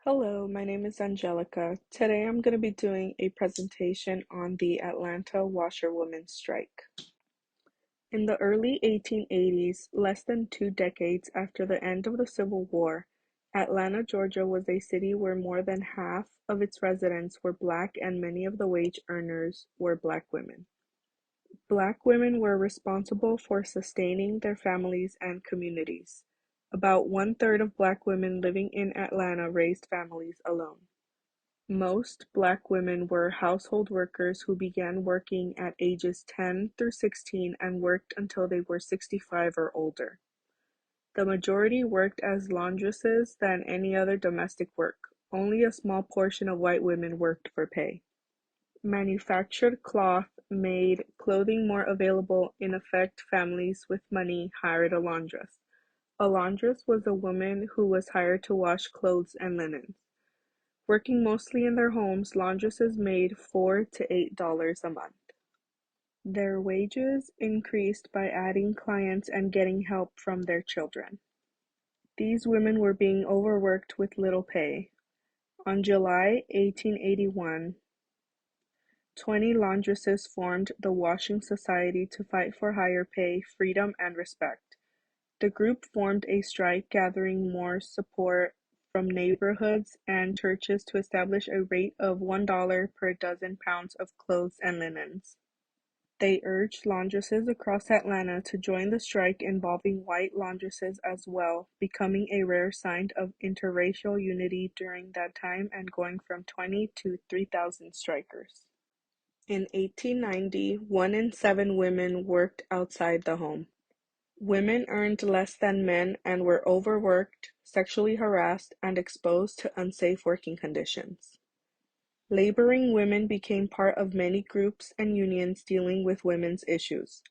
Hello, my name is Angelica. Today I'm going to be doing a presentation on the Atlanta Washerwomen strike. In the early 1880s, less than 2 decades after the end of the Civil War, Atlanta, Georgia was a city where more than half of its residents were Black and many of the wage earners were Black women. Black women were responsible for sustaining their families and communities. About one-third of Black women living in Atlanta raised families alone. Most Black women were household workers who began working at ages 10 through 16 and worked until they were 65 or older. The majority worked as laundresses than any other domestic work. Only a small portion of white women worked for pay. Manufactured cloth made clothing more available. In effect, families with money hired a laundress. A laundress was a woman who was hired to wash clothes and linens. Working mostly in their homes, laundresses made $4 to $8 a month. Their wages increased by adding clients and getting help from their children. These women were being overworked with little pay. On July 1881, 20 laundresses formed the Washing Society to fight for higher pay, freedom, and respect. The group formed a strike, gathering more support from neighborhoods and churches to establish a rate of $1 per dozen pounds of clothes and linens. They urged laundresses across Atlanta to join the strike, involving white laundresses as well, becoming a rare sign of interracial unity during that time and going from 20 to 3,000 strikers. In 1890, 1 in 7 women worked outside the home. Women earned less than men and were overworked, sexually harassed, and exposed to unsafe working conditions. Laboring women became part of many groups and unions dealing with women's issues.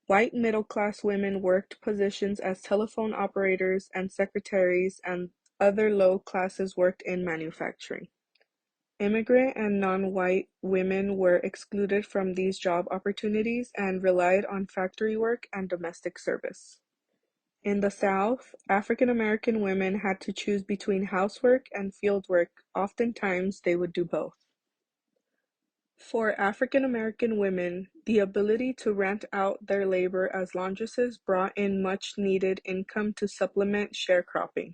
White middle-class women worked positions as telephone operators and secretaries, and other low classes worked in manufacturing. Immigrant and non-white women were excluded from these job opportunities and relied on factory work and domestic service. In the South, African American women had to choose between housework and field work. Oftentimes, they would do both. For African American women, the ability to rent out their labor as laundresses brought in much needed income to supplement sharecropping.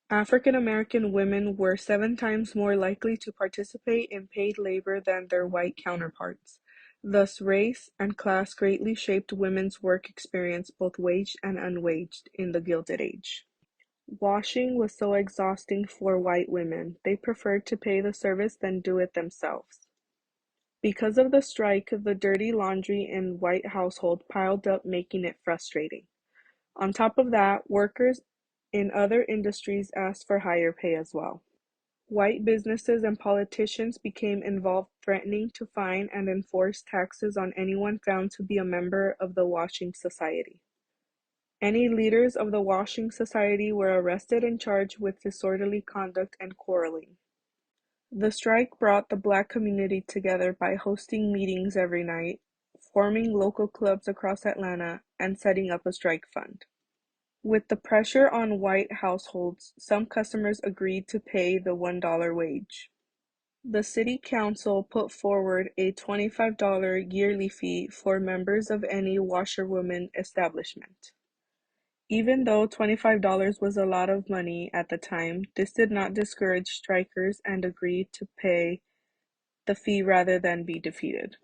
African American women were 7 times more likely to participate in paid labor than their white counterparts. Thus, race and class greatly shaped women's work experience, both waged and unwaged, in the Gilded Age. Washing was so exhausting for white women, they preferred to pay the service than do it themselves. Because of the strike, the dirty laundry in white households piled up, making it frustrating. On top of that, workers in other industries asked for higher pay as well. White businesses and politicians became involved, threatening to fine and enforce taxes on anyone found to be a member of the Washing Society. Any leaders of the Washing Society were arrested and charged with disorderly conduct and quarreling. The strike brought the Black community together by hosting meetings every night, forming local clubs across Atlanta, and setting up a strike fund. With the pressure on white households, some customers agreed to pay the $1 wage. The city council put forward a $25 yearly fee for members of any washerwoman establishment. Even though $25 was a lot of money at the time, this did not discourage strikers and agreed to pay the fee rather than be defeated.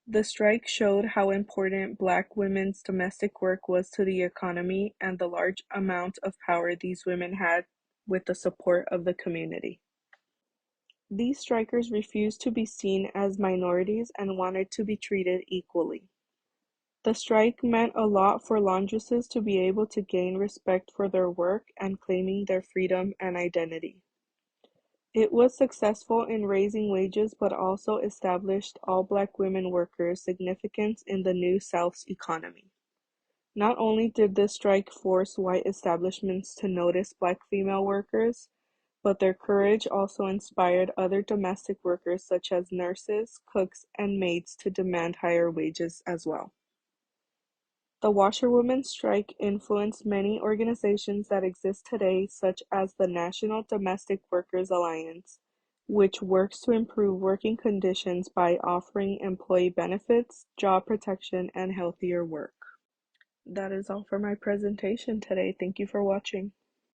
The strike showed how important Black women's domestic work was to the economy and the large amount of power these women had with the support of the community. These strikers refused to be seen as minorities and wanted to be treated equally. The strike meant a lot for laundresses to be able to gain respect for their work and claiming their freedom and identity. It was successful in raising wages but also established all Black women workers' significance in the New South's economy. Not only did this strike force white establishments to notice Black female workers, but their courage also inspired other domestic workers such as nurses, cooks, and maids to demand higher wages as well. The washerwomen strike influenced many organizations that exist today, such as the National Domestic Workers Alliance, which works to improve working conditions by offering employee benefits, job protection, and healthier work. That is all for my presentation today. Thank you for watching.